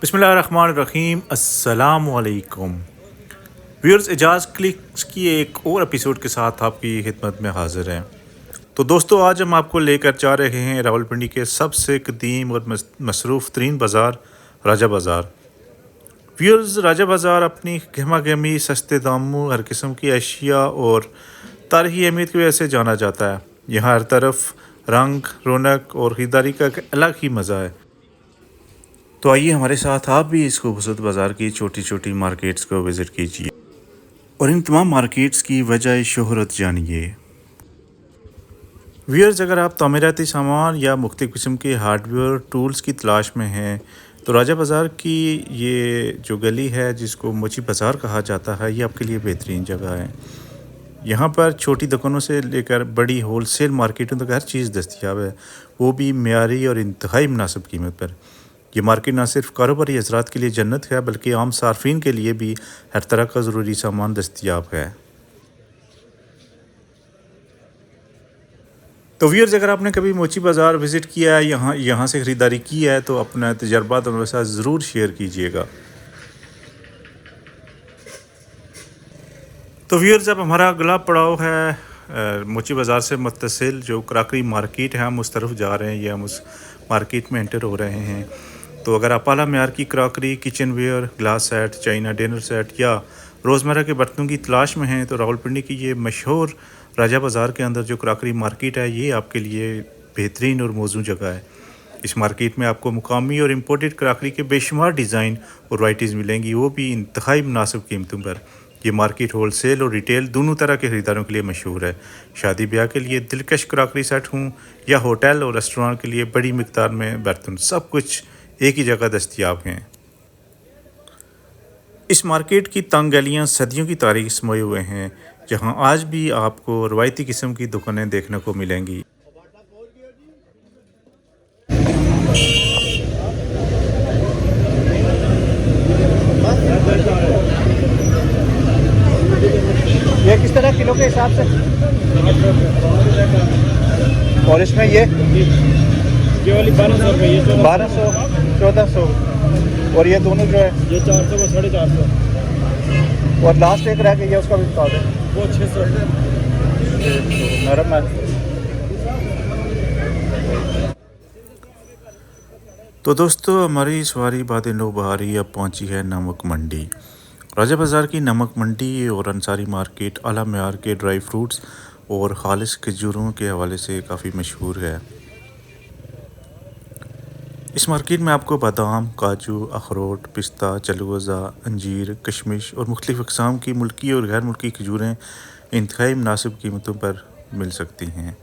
बिस्मिल्लाहिर्रहमानिर्रहीम अस्सलामुअलैकुम व्यूअर्स, एजाज़ क्लिक्स की एक और एपिसोड के साथ आपकी खिदमत में हाजिर हैं। तो दोस्तों, आज हम आपको लेकर जा रहे हैं रावलपिंडी के सबसे कदीम और मसरूफ़ तरीन बाज़ार राजा बाज़ार। व्यूअर्स, राजा बाज़ार अपनी गहमा गहमी, सस्ते दामों, हर किस्म की अशिया और तारीख़ी अहमियत की वजह से जाना जाता है। यहाँ हर तरफ रंग, रौनक और ख़रीदारी का एक अलग ही मज़ा है। तो आइए हमारे साथ आप भी इस खूबसूरत बाज़ार की छोटी छोटी मार्केट्स को विज़िट कीजिए और इन तमाम मार्केट्स की वजह शोहरत जानिए। व्यूअर्स, अगर आप तामीराती सामान या मुख्तलिफ़ किस्म के हार्डवेयर टूल्स की तलाश में हैं तो राजा बाज़ार की ये जो गली है, जिसको मोची बाज़ार कहा जाता है, ये आपके लिए बेहतरीन जगह है। यहाँ पर छोटी दुकानों से लेकर बड़ी होलसेल मार्केटों तक हर चीज़ दस्तियाब है, वो भी मेयारी और इंतहाई मुनासिब कीमत पर। ये मार्केट ना सिर्फ कारोबारी हज़रात के लिए जन्नत है, बल्कि आम सार्फिन के लिए भी हर तरह का ज़रूरी सामान दस्तियाब है। तो व्यूअर्स, अगर आपने कभी मोची बाज़ार विज़िट किया है, यहाँ से ख़रीदारी की है, तो अपना तजर्बा तो मेरे साथ ज़रूर शेयर कीजिएगा। तो व्यूअर्स, अब हमारा अगला पड़ाव है मोची बाज़ार से मुत्तसिल जो क्राकरी मार्केट है, हम उस तरफ जा रहे हैं या हम उस मार्केट में एंटर हो रहे हैं। तो अगर आप आला मेयार की crockery, kitchen ware, glass set, china dinner set या रोज़मर्रा के बर्तनों की तलाश में हैं तो रावलपिंडी की ये मशहूर राजा बाज़ार के अंदर जो क्राकरी मार्केट है, ये आपके लिए बेहतरीन और मौजूद जगह है। इस मार्केट में आपको मुकामी और इम्पोर्टेड क्राकरी के बेशुमार डिज़ाइन और वराइटीज़ मिलेंगी, वो भी इंतहाई मुनासिब कीमतों पर। ये मार्केट होलसेल और रिटेल दोनों तरह के ख़रीदारों के लिए मशहूर है। शादी ब्याह के लिए दिलकश क्राकरी सेट हों या होटल और रेस्टोरेंट के लिए बड़ी मिकदार में बर्तन, सब कुछ एक ही जगह दस्तियाब हैं। इस मार्केट की तंग गलियाँ सदियों की तारीख समोए हुए हैं, जहाँ आज भी आपको रवायती किस्म की दुकानें देखने को मिलेंगी। ये किस तरह किलो के हिसाब से? और इसमें ये वाली 1200 रुपये, ये 1200, 1400 और ये दोनों जो है ये 400 को 450 और लास्ट एक रह गई है, उसका भी बता दें। वो 600। नरम है। तो दोस्तों, हमारी सवारी बाद नौबहारी अब पहुंची है नमक मंडी। राजा बाज़ार की नमक मंडी और अंसारी मार्केट आला मेयार के ड्राई फ्रूट्स और खालिश खजूरों के हवाले से काफ़ी मशहूर है। इस मार्केट में आपको बादाम, काजू, अखरोट, पिस्ता, चलगोज़ा, अंजीर, कशमिश और मुख्तलिफ़ अक़साम की मुल्की और गैर मुल्की खजूरें इंतहाई मुनासिब कीमतों पर मिल सकती हैं।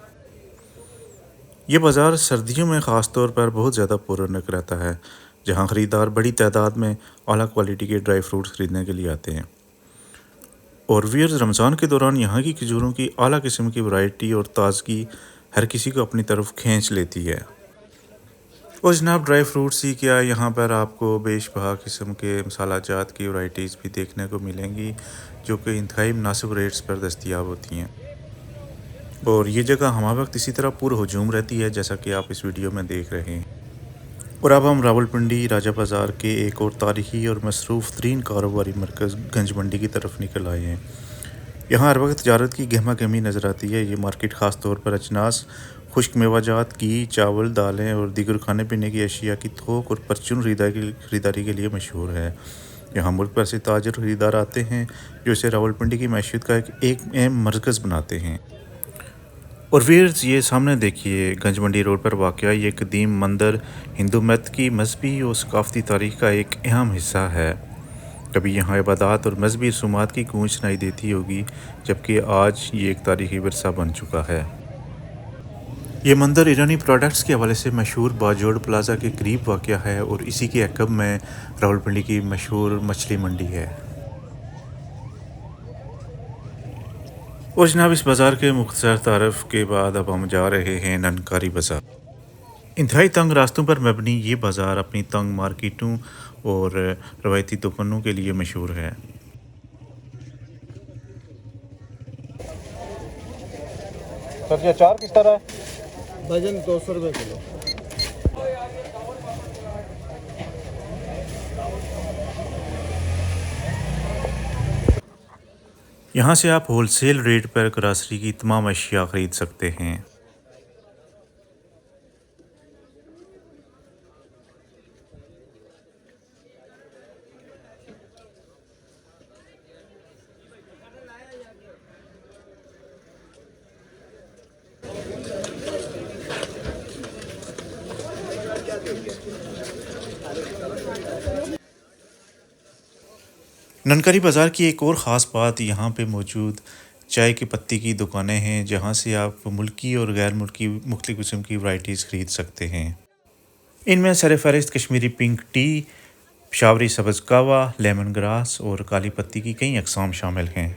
ये बाज़ार सर्दियों में ख़ास तौर पर बहुत ज़्यादा पुरौनक रहता है, जहाँ ख़रीदार बड़ी तादाद में आला क्वालिटी के ड्राई फ्रूट्स ख़रीदने के लिए आते हैं। और व्यूअर्स, रमज़ान के दौरान यहाँ की खजूरों की आला किस्म की वैरायटी और ताज़गी हर किसी को अपनी तरफ खींच लेती है। और जनाब, ड्राई फ्रूट्स ही क्या, यहाँ पर आपको बेशबहा किस्म के मसाला जात की वैरायटीज़ भी देखने को मिलेंगी, जो कि इंतहाई मुनासिब रेट्स पर दस्तियाब होती हैं। और ये जगह हमारे वक्त इसी तरह पुरहजूम रहती है, जैसा कि आप इस वीडियो में देख रहे हैं। और अब हम रावलपिंडी राजा बाज़ार के एक और तारीख़ी और मसरूफ़ तरीन कारोबारी मरकज़ गंज मंडी की तरफ निकल आए हैं। यहाँ हर वक्त तजारत की गहमा गहमी नज़र आती है। ये मार्केट ख़ास तौर पर अजनास, खुश्क मेवाजात, घी, चावल, दालें और दीगर खाने पीने की अशिया की थोक और परचून ख़रीदारी के लिए मशहूर है। यहाँ मुल्क भर से ताजर ख़रीदार आते हैं, जो इसे रावलपिंडी की मैशियत का एक अहम मरकज़ बनाते हैं। और व्यूअर्स, ये सामने देखिए, गंज मंडी रोड पर वाक़या ये कदीम मंदिर हिंदू मत की मजहबी और सकाफ़ती तारीख़ का एक अहम हिस्सा है। कभी यहाँ इबादत और मजहबी रसूमात की गूंज सुनाई देती होगी, जबकि आज ये एक तारीख़ी विरसा बन चुका है। ये मंदिर ईरानी प्रोडक्ट्स के हवाले से मशहूर बाजोड़ प्लाजा के करीब वाक़या है और इसी के अक़ब में रावलपिंडी की मशहूर मछली मंडी है। और जनाब, इस बाज़ार के मुख्तसर तारफ़ के बाद अब हम जा रहे हैं ननकारी बाज़ार। इंतहाई तंग रास्तों पर मबनी ये बाज़ार अपनी तंग मार्केटों और रवायती दुकानों के लिए मशहूर है। सब्जी अचार किस तरह है? वजन 200 रुपये किलो। यहाँ से आप होलसेल रेट पर ग्रॉसरी की तमाम अशिया ख़रीद सकते हैं। ननकरी बाज़ार की एक और ख़ास बात यहाँ पे मौजूद चाय की पत्ती की दुकानें हैं, जहाँ से आप मुल्की और गैर मुल्की मुख्तलिफ़ किस्म की वैराइटीज़ ख़रीद सकते हैं। इनमें सरफ़हरिस्त कश्मीरी पिंक टी, पेशावरी सब्ज़ कहवा, लेमन ग्रास और काली पत्ती की कई अक़साम शामिल हैं।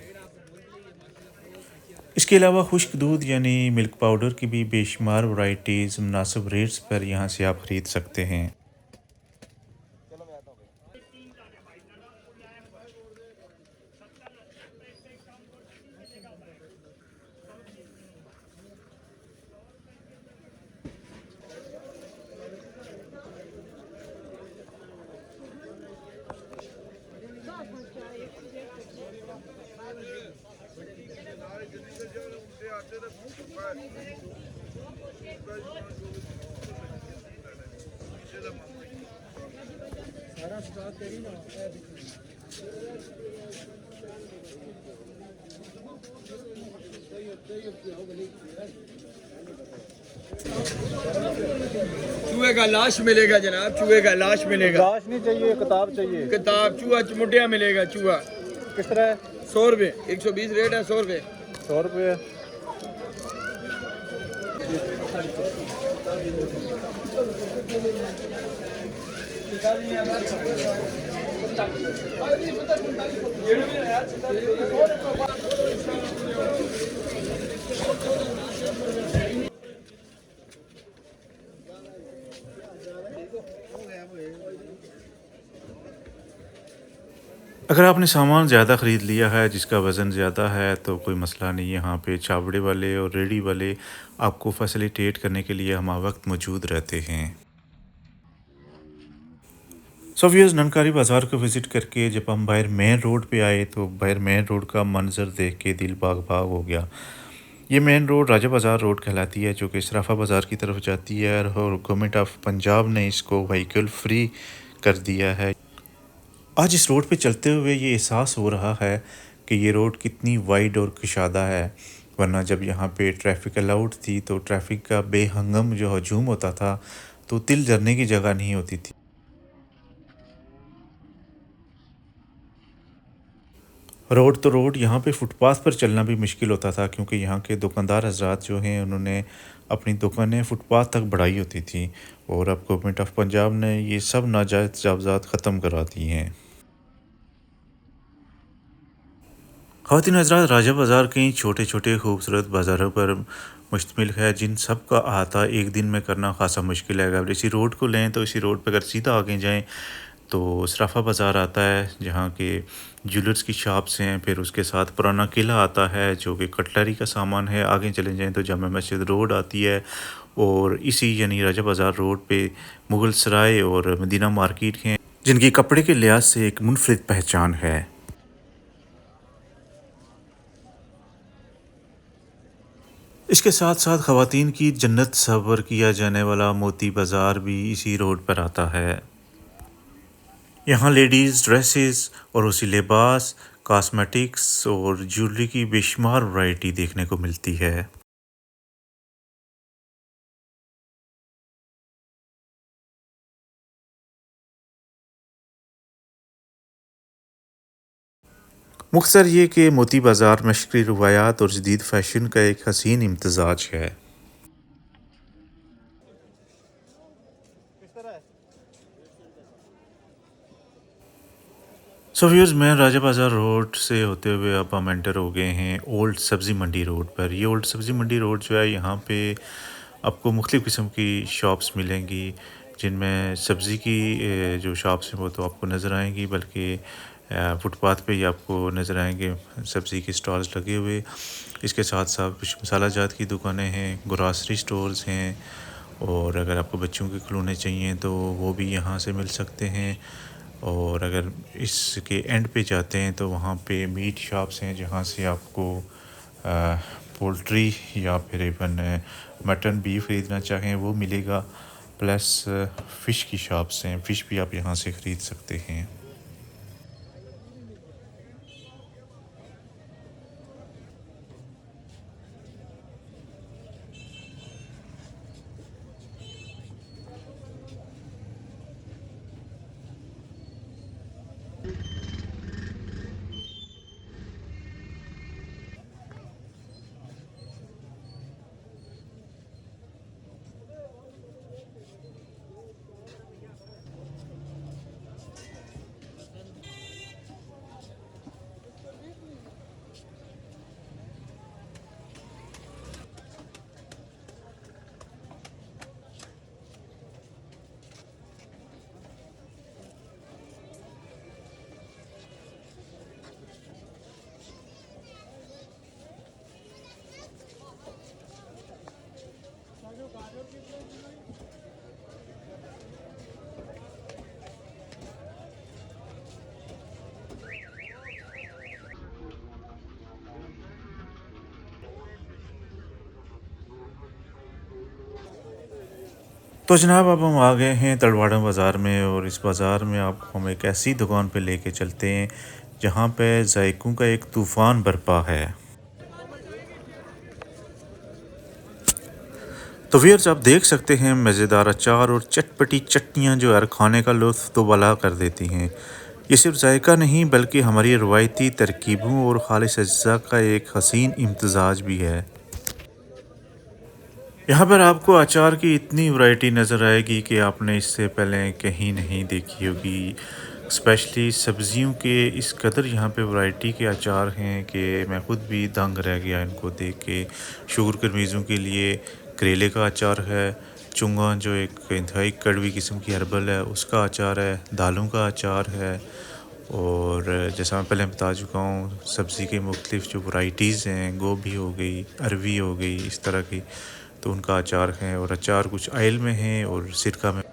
इसके अलावा खुश्क दूध यानी मिल्क पाउडर की भी बेशुमार वैराइटीज़ मुनासिब रेट्स पर यहाँ से आप ख़रीद सकते हैं। चूहे का लाश मिलेगा जनाब, चूहे का लाश मिलेगा। लाश नहीं चाहिए, किताब चाहिए। किताब चूहा चमुटिया मिलेगा। चूहा किस तरह है? 100 रुपये, 120 रेट है। 100 रुपये। 100 रुपये। अगर आपने सामान ज़्यादा ख़रीद लिया है जिसका वज़न ज़्यादा है तो कोई मसला नहीं, यहाँ पे चावड़े वाले और रेडी वाले आपको फैसिलिटेट करने के लिए हम वक्त मौजूद रहते हैं। सो व्यूअर्स, ननकारी बाज़ार को विज़िट करके जब हम बाहर मेन रोड पे आए तो बाहर मेन रोड का मंज़र देख के दिल बाग बाग हो गया। ये मेन रोड राजा बाज़ार रोड कहलाती है, जो कि सराफा बाज़ार की तरफ जाती है और गवर्नमेंट ऑफ पंजाब ने इसको व्हीकल फ्री कर दिया है। आज इस रोड पे चलते हुए ये एहसास हो रहा है कि ये रोड कितनी वाइड और कुशादा है, वरना जब यहाँ पे ट्रैफिक अलाउड थी तो ट्रैफिक का बेहंगम जो हजूम होता था तो तिल जरने की जगह नहीं होती थी। रोड तो रोड, यहाँ पे फुटपाथ पर चलना भी मुश्किल होता था क्योंकि यहाँ के दुकानदार हजरात जो हैं उन्होंने अपनी दुकानें फुटपाथ तक बढ़ाई होती थी और अब गवर्नमेंट ऑफ पंजाब ने ये सब नाजायज़ तजावज़ात ख़त्म करा दी हैं। ख़वातीन हज़रात, राजा बाज़ार कई छोटे छोटे खूबसूरत बाज़ारों पर मुश्तमिल है जिन सब का अहाता एक दिन में करना खासा मुश्किल है। अगर इसी रोड को लें तो इसी रोड पर अगर सीधा आगे जाएं तो सराफा बाज़ार आता है जहाँ के ज्वेलर्स की शॉप्स हैं, फिर उसके साथ पुराना किला आता है जो कि कटलरी का सामान है। आगे चले जाएं तो जामा मस्जिद रोड आती है और इसी यानी राजा बाज़ार रोड पे मुग़ल सराय और मदीना मार्केट हैं जिनकी कपड़े के लिहाज से एक मुनफरिद पहचान है। इसके साथ साथ ख़वातीन की जन्नत सवर किया जाने वाला मोती बाज़ार भी इसी रोड पर आता है। यहाँ लेडीज़ ड्रेसेस और उसी लिबास, कॉस्मेटिक्स और ज्वेलरी की बेशुमार वैरायटी देखने को मिलती है। मुख्तसर ये कि मोती बाज़ार मशरक़ी रवायात और जदीद फ़ैशन का एक हसीन इम्तज़ाज है। किस तरह है? सो व्यूअर्स, मैं राजा बाज़ार रोड से होते हुए अब हम एंटर हो गए हैं ओल्ड सब्ज़ी मंडी रोड पर। ये ओल्ड सब्ज़ी मंडी रोड जो है, यहाँ पे आपको मुख्तलिफ़ किस्म की शॉप्स मिलेंगी जिनमें सब्ज़ी की जो शॉप्स हैं वो तो आपको नज़र आएंगी, बल्कि फुटपाथ पे ही आपको नज़र आएंगे सब्ज़ी के स्टॉल्स लगे हुए। इसके साथ साथ कुछ मसाला जात की दुकानें हैं, ग्रॉसरी स्टोर्स हैं और अगर आपको बच्चों के खिलौने चाहिए तो वो भी यहाँ से मिल सकते हैं। और अगर इसके एंड पे जाते हैं तो वहाँ पे मीट शॉप्स हैं जहाँ से आपको पोल्ट्री या फिर इवन मटन बीफ ख़रीदना चाहें वो मिलेगा। प्लस फ़िश की शॉप्स हैं, फ़िश भी आप यहाँ से ख़रीद सकते हैं। तो जनाब अब हम आ गए हैं तलवाड़ा बाज़ार में, और इस बाज़ार में आपको हम एक ऐसी दुकान पे लेके चलते हैं जहाँ पे जायकों का एक तूफ़ान बरपा है। तो व्यूअर्स आप देख सकते हैं मज़ेदार अचार और चटपटी चटनियाँ जो है खाने का लुत्फ़ तो बला कर देती हैं। ये सिर्फ जायका नहीं बल्कि हमारी रवायती तरकीबों और खालिस अज्जा का एक हसीन इम्तज़ाज भी है। यहाँ पर आपको अचार की इतनी वैरायटी नज़र आएगी कि आपने इससे पहले कहीं नहीं देखी होगी। स्पेशली सब्ज़ियों के इस कदर यहाँ पे वैरायटी के अचार हैं कि मैं ख़ुद भी दंग रह गया इनको देख के। शुगर करमीज़ों के लिए करेले का अचार है, चुंगा जो एक इंतहाई कड़वी किस्म की हर्बल है उसका अचार है, दालों का अचार है, और जैसा मैं पहले बता चुका हूँ सब्ज़ी के मुख्तलिफ़ जो वैरायटीज़ हैं, गोभी हो गई, अरवी हो गई, इस तरह की, तो उनका अचार है। और अचार कुछ ऑयल में है और सिरका में।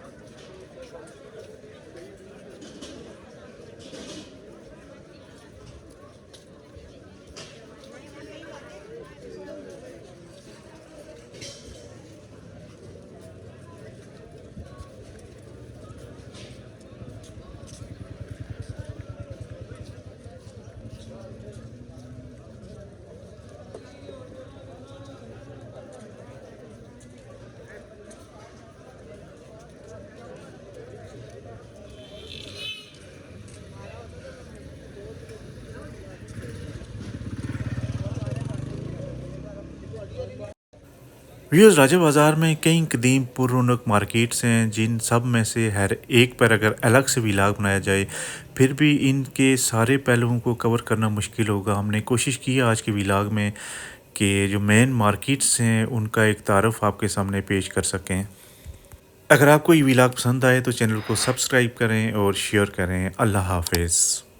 व्यूअर्स राजा बाज़ार में कई कदीम पुरौनक मार्केट्स हैं जिन सब में से हर एक पर अगर अलग से व्लॉग बनाया जाए फिर भी इनके सारे पहलुओं को कवर करना मुश्किल होगा। हमने कोशिश की आज के व्लॉग में कि जो मेन मार्केट्स हैं उनका एक तारफ़ आपके सामने पेश कर सकें। अगर आपको ये व्लॉग पसंद आए तो चैनल को सब्सक्राइब करें और शेयर करें। अल्लाह हाफ़िज़।